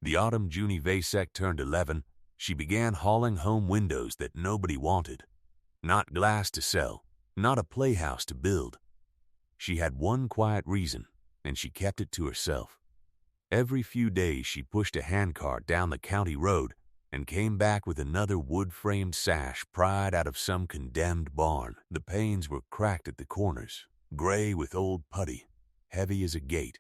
The autumn Junie Vasek turned 11, she began hauling home windows that nobody wanted. Not glass to sell, not a playhouse to build. She had one quiet reason, and she kept it to herself. Every few days she pushed a handcart down the county road and came back with another wood-framed sash pried out of some condemned barn. The panes were cracked at the corners, gray with old putty, heavy as a gate.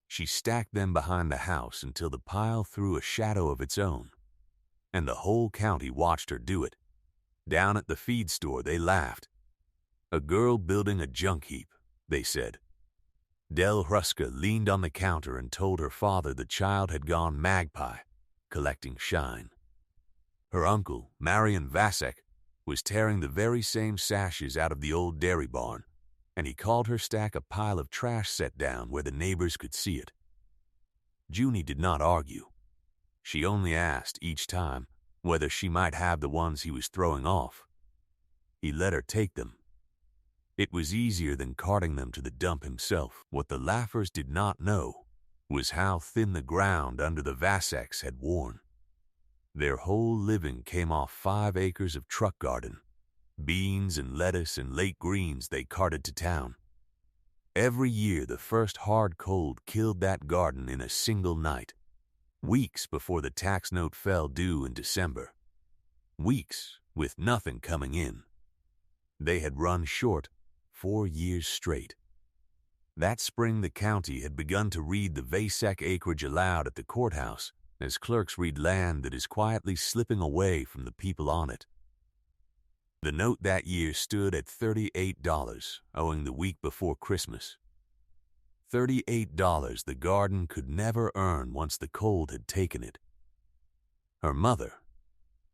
She stacked them behind the house until the pile threw a shadow of its own, and the whole county watched her do it. Down at the feed store they laughed. A girl building a junk heap, they said. Del Hruska leaned on the counter and told her father the child had gone magpie, collecting shine. Her uncle, Marian Vasek, was tearing the very same sashes out of the old dairy barn, and he called her stack a pile of trash set down where the neighbors could see it. Junie did not argue. She only asked each time whether she might have the ones he was throwing off. He let her take them. It was easier than carting them to the dump himself. What the laughers did not know was how thin the ground under the Vaseks had worn. Their whole living came off 5 acres of truck garden. Beans and lettuce and late greens they carted to town. Every year the first hard cold killed that garden in a single night, weeks before the tax note fell due in December. Weeks with nothing coming in. They had run short 4 years straight. That spring the county had begun to read the Vasek acreage aloud at the courthouse, as clerks read land that is quietly slipping away from the people on it. The note that year stood at $38, owing the week before Christmas. $38 the garden could never earn once the cold had taken it. Her mother,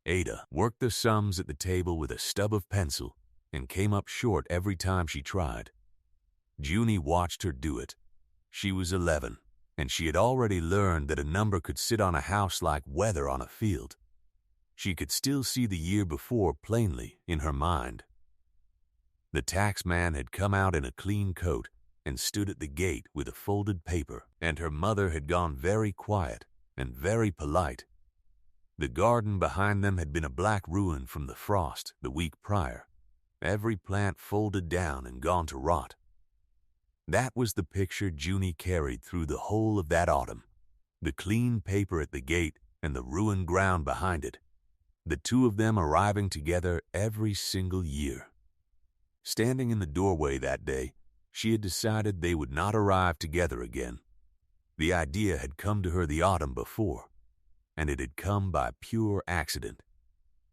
Ada, worked the sums at the table with a stub of pencil and came up short every time she tried. Junie watched her do it. She was 11, and she had already learned that a number could sit on a house like weather on a field. She could still see the year before plainly in her mind. The tax man had come out in a clean coat and stood at the gate with a folded paper, and her mother had gone very quiet and very polite. The garden behind them had been a black ruin from the frost the week prior, every plant folded down and gone to rot. That was the picture Junie carried through the whole of that autumn, the clean paper at the gate and the ruined ground behind it, the two of them arriving together every single year. Standing in the doorway that day, she had decided they would not arrive together again. The idea had come to her the autumn before, and it had come by pure accident.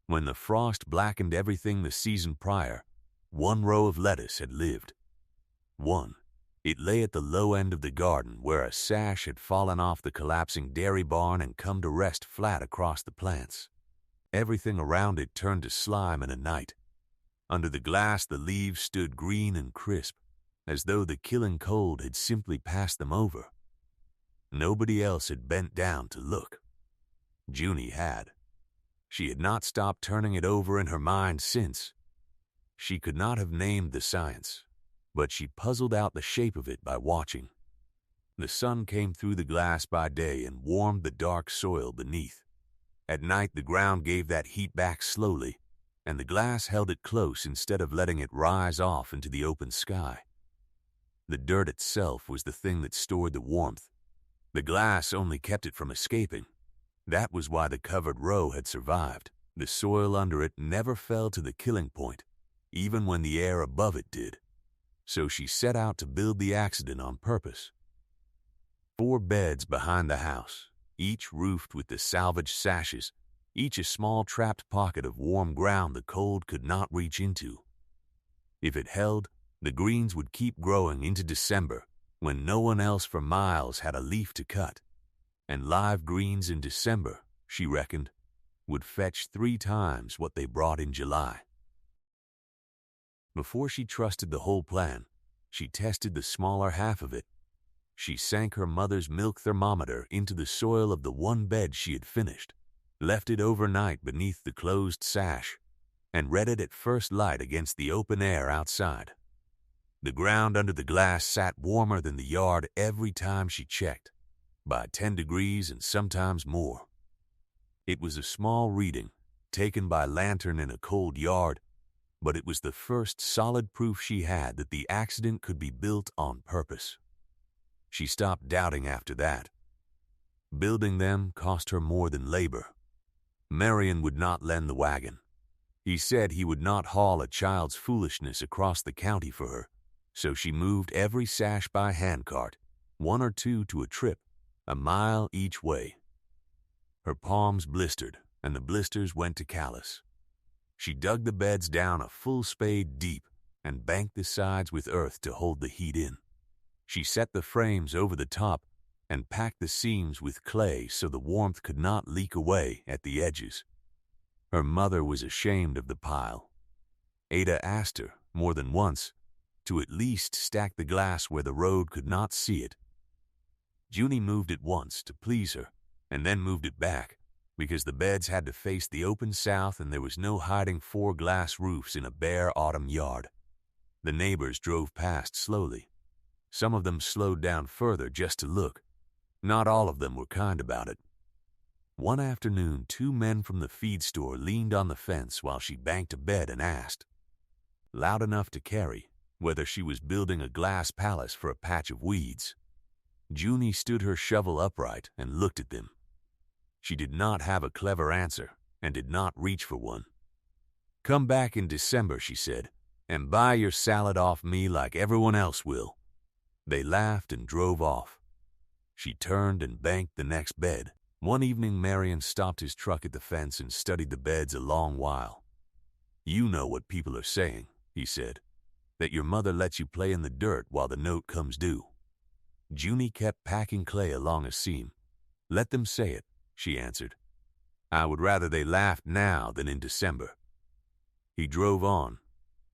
When the frost blackened everything the season prior, one row of lettuce had lived. One. It lay at the low end of the garden where a sash had fallen off the collapsing dairy barn and come to rest flat across the plants. Everything around it turned to slime in a night. Under the glass the leaves stood green and crisp, as though the killing cold had simply passed them over. Nobody else had bent down to look. Junie had. She had not stopped turning it over in her mind since. She could not have named the science, but she puzzled out the shape of it by watching. The sun came through the glass by day and warmed the dark soil beneath. At night the ground gave that heat back slowly, and the glass held it close instead of letting it rise off into the open sky. The dirt itself was the thing that stored the warmth. The glass only kept it from escaping. That was why the covered row had survived. The soil under it never fell to the killing point, even when the air above it did. So she set out to build the accident on purpose. 4 beds behind the house, each roofed with the salvaged sashes, each a small trapped pocket of warm ground the cold could not reach into. If it held, the greens would keep growing into December, when no one else for miles had a leaf to cut. And live greens in December, she reckoned, would fetch 3 times what they brought in July. Before she trusted the whole plan, she tested the smaller half of it. She sank her mother's milk thermometer into the soil of the one bed she had finished, left it overnight beneath the closed sash, and read it at first light against the open air outside. The ground under the glass sat warmer than the yard every time she checked, by 10 degrees and sometimes more. It was a small reading, taken by lantern in a cold yard, but it was the first solid proof she had that the accident could be built on purpose. She stopped doubting after that. Building them cost her more than labor. Marion would not lend the wagon. He said he would not haul a child's foolishness across the county for her, so she moved every sash by handcart, 1 or 2 to a trip, a mile each way. Her palms blistered, and the blisters went to callus. She dug the beds down a full spade deep and banked the sides with earth to hold the heat in. She set the frames over the top and packed the seams with clay so the warmth could not leak away at the edges. Her mother was ashamed of the pile. Ada asked her, more than once, to at least stack the glass where the road could not see it. Junie moved it once to please her, and then moved it back, because the beds had to face the open south and there was no hiding 4 glass roofs in a bare autumn yard. The neighbors drove past slowly. Some of them slowed down further just to look. Not all of them were kind about it. One afternoon, 2 men from the feed store leaned on the fence while she banked a bed and asked, loud enough to carry, whether she was building a glass palace for a patch of weeds. Junie stood her shovel upright and looked at them. She did not have a clever answer and did not reach for one. "Come back in December," she said, "and buy your salad off me like everyone else will." They laughed and drove off. She turned and banked the next bed. One evening, Marion stopped his truck at the fence and studied the beds a long while. "You know what people are saying," he said, "that your mother lets you play in the dirt while the note comes due." Junie kept packing clay along a seam. "Let them say it," she answered. "I would rather they laughed now than in December." He drove on.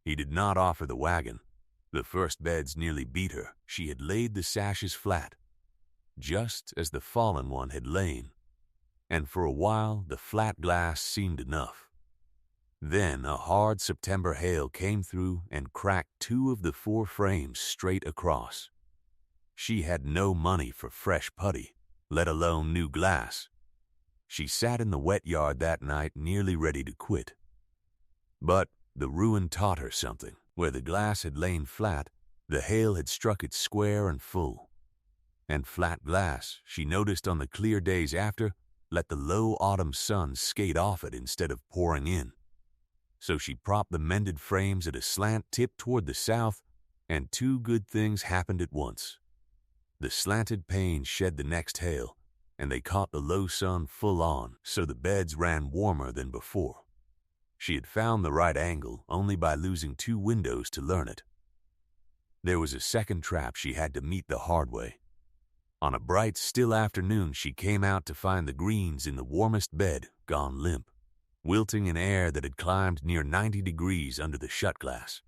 He did not offer the wagon. The first beds nearly beat her. She had laid the sashes flat, just as the fallen one had lain, and for a while the flat glass seemed enough. Then a hard September hail came through and cracked 2 of the 4 frames straight across. She had no money for fresh putty, let alone new glass. She sat in the wet yard that night nearly ready to quit. But the ruin taught her something. Where the glass had lain flat, the hail had struck it square and full. And flat glass, she noticed on the clear days after, let the low autumn sun skate off it instead of pouring in. So she propped the mended frames at a slant tip toward the south, and 2 good things happened at once. The slanted panes shed the next hail, and they caught the low sun full on, so the beds ran warmer than before. She had found the right angle only by losing 2 windows to learn it. There was a second trap she had to meet the hard way. On a bright, still afternoon, she came out to find the greens in the warmest bed gone limp, wilting in air that had climbed near 90 degrees under the shut glass.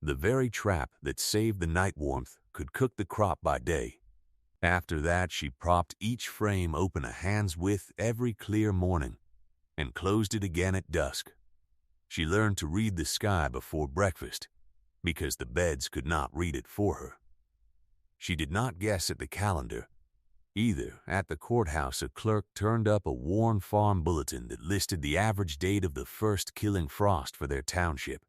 The very trap that saved the night warmth could cook the crop by day. After that, she propped each frame open a hand's width every clear morning and closed it again at dusk. She learned to read the sky before breakfast because the beds could not read it for her. She did not guess at the calendar. Either at the courthouse, a clerk turned up a worn farm bulletin that listed the average date of the first killing frost for their township.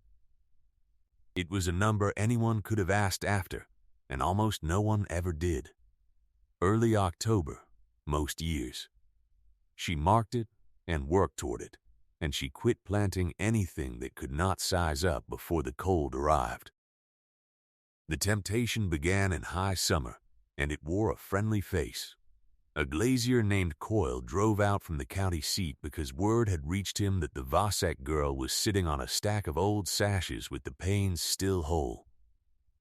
It was a number anyone could have asked after, and almost no one ever did. Early October, most years. She marked it and worked toward it, and she quit planting anything that could not size up before the cold arrived. The temptation began in high summer, and it wore a friendly face. A glazier named Coyle drove out from the county seat because word had reached him that the Vasek girl was sitting on a stack of old sashes with the panes still whole.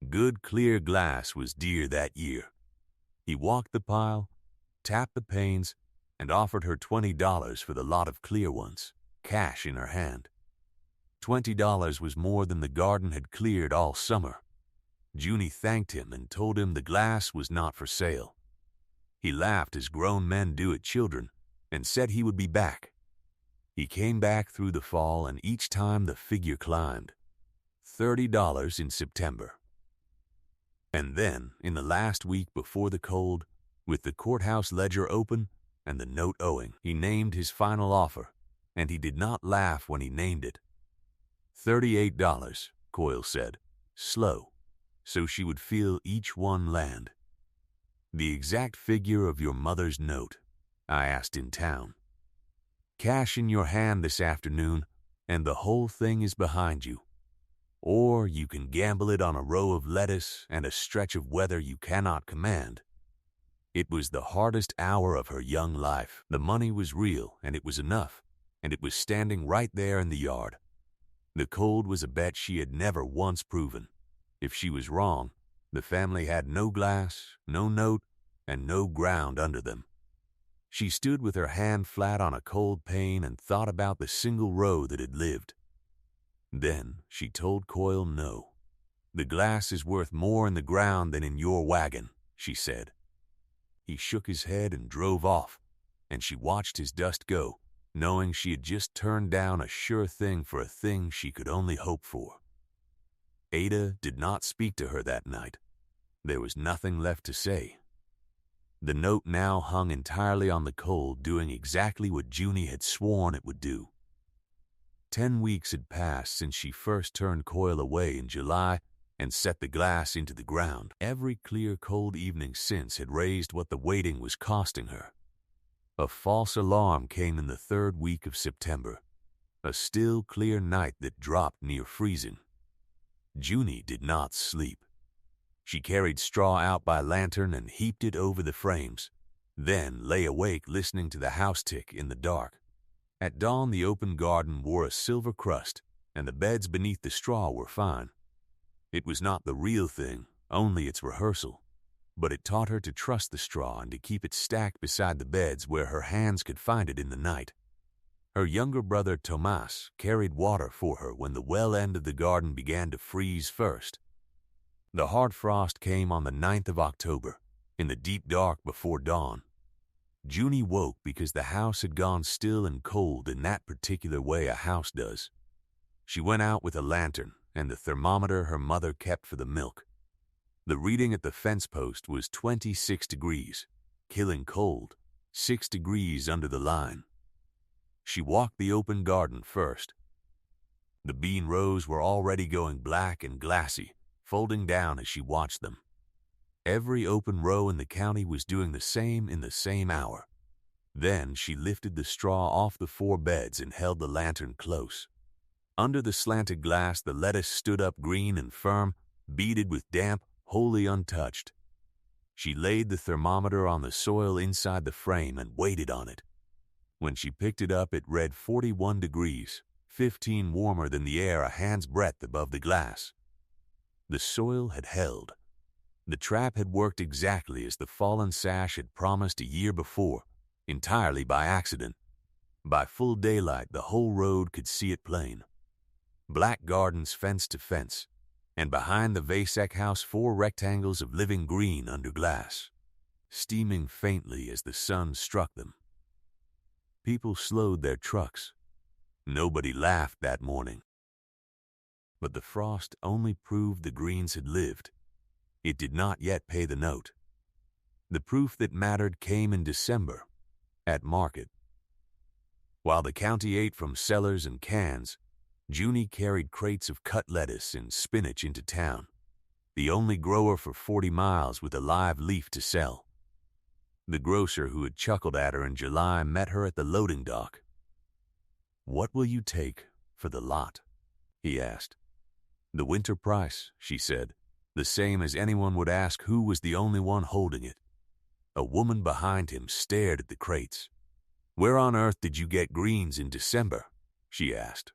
Good clear glass was dear that year. He walked the pile, tapped the panes, and offered her $20 for the lot of clear ones, cash in her hand. $20 was more than the garden had cleared all summer. Junie thanked him and told him the glass was not for sale. He laughed as grown men do at children and said he would be back. He came back through the fall, and each time the figure climbed. $30 in September. And then, in the last week before the cold, With the courthouse ledger open and the note owing, he named his final offer, and he did not laugh when he named it. $38, Coyle said, slow, so she would feel each one land. The exact figure of your mother's note, I asked in town. Cash in your hand this afternoon, and the whole thing is behind you. Or you can gamble it on a row of lettuce and a stretch of weather you cannot command. It was the hardest hour of her young life. The money was real, and it was enough, and it was standing right there in the yard. The cold was a bet she had never once proven. If she was wrong, the family had no glass, no note, and no ground under them. She stood with her hand flat on a cold pane and thought about the single row that had lived. Then she told Coyle no. The glass is worth more in the ground than in your wagon, she said. He shook his head and drove off, and she watched his dust go, knowing she had just turned down a sure thing for a thing she could only hope for. Ada did not speak to her that night. There was nothing left to say. The note now hung entirely on the cold, doing exactly what Junie had sworn it would do. 10 weeks had passed since she first turned Coyle away in July and set the glass into the ground. Every clear, cold evening since had raised what the waiting was costing her. A false alarm came in the 3rd week of September, a still, clear night that dropped near freezing. Junie did not sleep. She carried straw out by lantern and heaped it over the frames, then lay awake listening to the house tick in the dark. At dawn, the open garden wore a silver crust, and the beds beneath the straw were fine. It was not the real thing, only its rehearsal, but it taught her to trust the straw and to keep it stacked beside the beds where her hands could find it in the night. Her younger brother Tomas carried water for her when the well end of the garden began to freeze first. The hard frost came on the 9th of October, in the deep dark before dawn. Junie woke because the house had gone still and cold in that particular way a house does. She went out with a lantern and the thermometer her mother kept for the milk. The reading at the fence post was 26 degrees, killing cold, 6 degrees under the line. She walked the open garden first. The bean rows were already going black and glassy, folding down as she watched them. Every open row in the county was doing the same in the same hour. Then she lifted the straw off the 4 beds and held the lantern close. Under the slanted glass, the lettuce stood up green and firm, beaded with damp, wholly untouched. She laid the thermometer on the soil inside the frame and waited on it. When she picked it up, it read 41 degrees, 15 warmer than the air a hand's breadth above the glass. The soil had held. The trap had worked exactly as the fallen sash had promised a year before, entirely by accident. By full daylight, the whole road could see it plain. Black gardens fence to fence, and behind the Vasek house 4 rectangles of living green under glass, steaming faintly as the sun struck them. People slowed their trucks. Nobody laughed that morning. But the frost only proved the greens had lived. It did not yet pay the note. The proof that mattered came in December, at market. While the county ate from cellars and cans, Junie carried crates of cut lettuce and spinach into town, the only grower for 40 miles with a live leaf to sell. The grocer who had chuckled at her in July met her at the loading dock. "What will you take for the lot?" he asked. "The winter price," she said, the same as anyone would ask who was the only one holding it. A woman behind him stared at the crates. "Where on earth did you get greens in December?" she asked.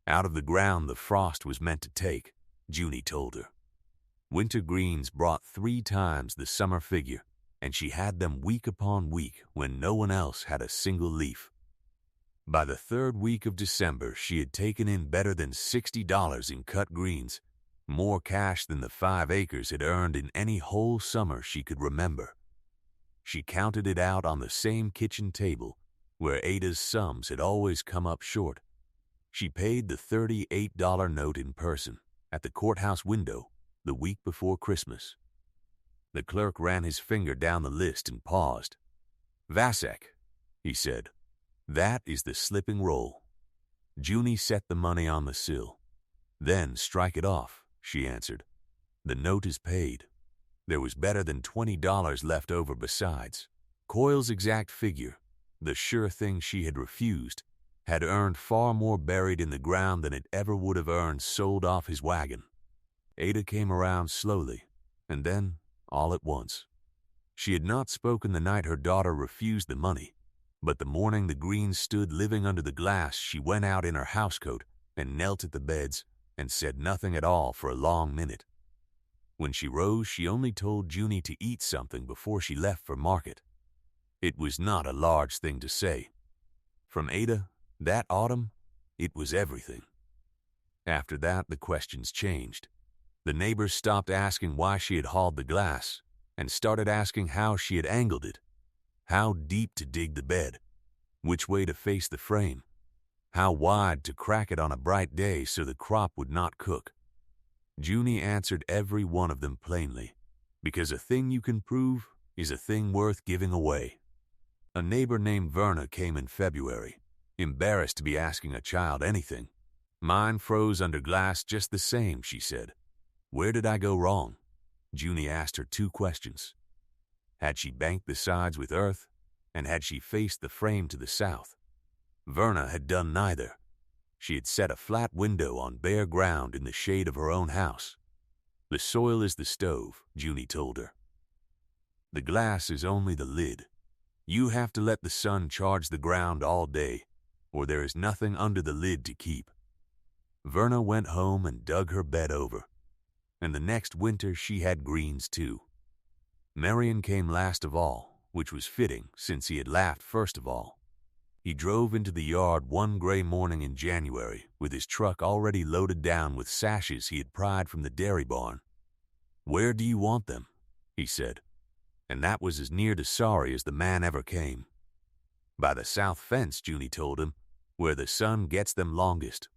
"Out of the ground the frost was meant to take," Junie told her. Winter greens brought 3 times the summer figure, and she had them week upon week when no one else had a single leaf. By the 3rd week of December, she had taken in better than $60 in cut greens, more cash than the 5 acres had earned in any whole summer she could remember. She counted it out on the same kitchen table where Ada's sums had always come up short. She paid the $38 note in person at the courthouse window the week before Christmas. The clerk ran his finger down the list and paused. "Vasek," he said. "That is the slipping roll." Junie set the money on the sill. "Then strike it off," she answered. "The note is paid." There was better than $20 left over besides. Coyle's exact figure, the sure thing she had refused, had earned far more buried in the ground than it ever would have earned sold off his wagon. Ada came around slowly, and then all at once. She had not spoken the night her daughter refused the money, but the morning the Greens stood living under the glass, she went out in her housecoat and knelt at the beds and said nothing at all for a long minute. When she rose, she only told Junie to eat something before she left for market. It was not a large thing to say. From Ada, that autumn, it was everything. After that, the questions changed. The neighbors stopped asking why she had hauled the glass and started asking how she had angled it, how deep to dig the bed, which way to face the frame, how wide to crack it on a bright day so the crop would not cook. Junie answered every one of them plainly, because a thing you can prove is a thing worth giving away. A neighbor named Verna came in February, embarrassed to be asking a child anything. "Mine froze under glass just the same," she said. "Where did I go wrong?" Junie asked her 2 questions. Had she banked the sides with earth, and had she faced the frame to the south? Verna had done neither. She had set a flat window on bare ground in the shade of her own house. "The soil is the stove," Junie told her. "The glass is only the lid. You have to let the sun charge the ground all day, or there is nothing under the lid to keep." Verna went home and dug her bed over, and the next winter she had greens too. Marion came last of all, which was fitting since he had laughed first of all. He drove into the yard one gray morning in January with his truck already loaded down with sashes he had pried from the dairy barn. "Where do you want them?" he said, and that was as near to sorry as the man ever came. "By the south fence," Junie told him, "where the sun gets them longest."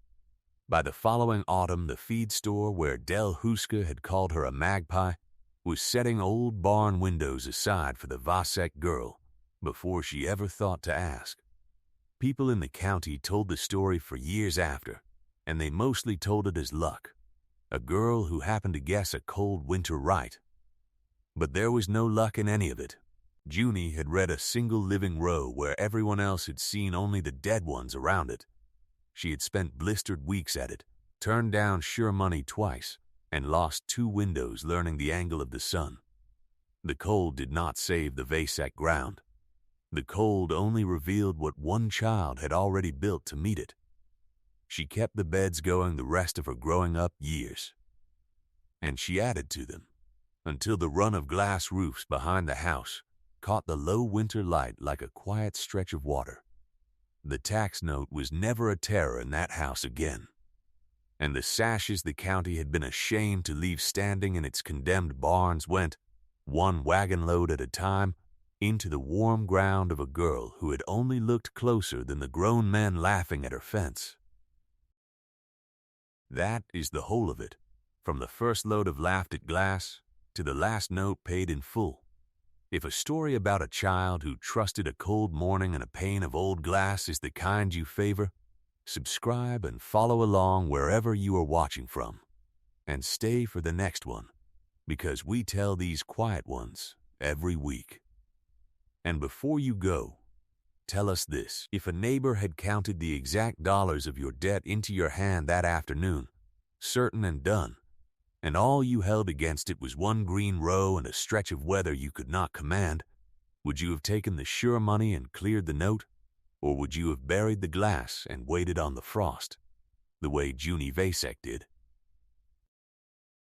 By the following autumn, the feed store where Del Huska had called her a magpie was setting old barn windows aside for the Vasek girl before she ever thought to ask. People in the county told the story for years after, and they mostly told it as luck, a girl who happened to guess a cold winter right. But there was no luck in any of it. Junie had read a single living row where everyone else had seen only the dead ones around it. She had spent blistered weeks at it, turned down sure money twice, and lost 2 windows learning the angle of the sun. The cold did not save the Vasek ground. The cold only revealed what one child had already built to meet it. She kept the beds going the rest of her growing up years. And she added to them, until the run of glass roofs behind the house caught the low winter light like a quiet stretch of water. The tax note was never a terror in that house again. And the sashes the county had been ashamed to leave standing in its condemned barns went, one wagon load at a time, into the warm ground of a girl who had only looked closer than the grown men laughing at her fence. That is the whole of it, from the first load of laughed at glass to the last note paid in full. If a story about a child who trusted a cold morning and a pane of old glass is the kind you favor, subscribe and follow along wherever you are watching from. And stay for the next one, because we tell these quiet ones every week. And before you go, tell us this. If a neighbor had counted the exact dollars of your debt into your hand that afternoon, certain and done, and all you held against it was 1 green row and a stretch of weather you could not command, would you have taken the sure money and cleared the note, or would you have buried the glass and waited on the frost, the way Junie Vasek did?